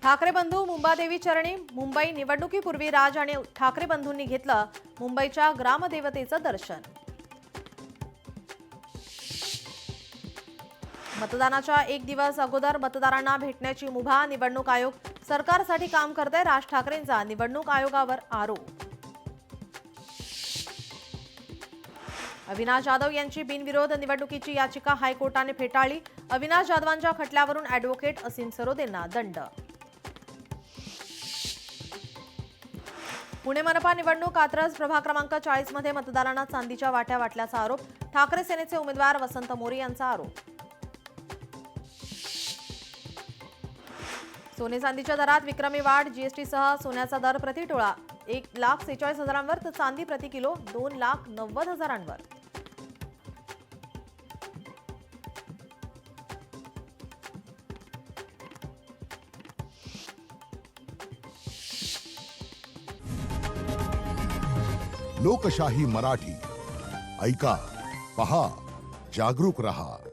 ठाकरे बंधू मुंबादेवी चरणी मुंबई निवडणुकीपूर्वी राज आणि ठाकरे बंधूंनी घेतलं मुंबईच्या ग्रामदेवतेचं दर्शन। मतदानाच्या एक दिवस अगोदर मतदारांना भेटण्याची मुभा निवडणूक आयोग सरकारसाठी काम करतंय। राज ठाकरेंचा निवडणूक आयोगावर आरोप। अविनाश जाधव यांची बिनविरोध निवडणुकीची याचिका हायकोर्टाने फेटाळली। अविनाश जाधवांच्या खटल्यावरून ॲडव्होकेट असीम सरोदेंना दंड। पुणे मनपा निवडणूक कात्रज प्रभाग क्रमांक 40 मध्ये मतदारांना चांदीच्या वाट्या वाटल्याचा आरोप। ठाकरे सेनेचे उमेदवार वसंत मोरे यांचा आरोप। सोने चांदीच्या दरात विक्रमी वाढ। जीएसटीसह सोन्याचा दर प्रति तोळा 1,46,000वर तर चांदी प्रति किलो 2,90,000वर। लोकशाही मराठी ऐका, पहा, जागरूक रहा।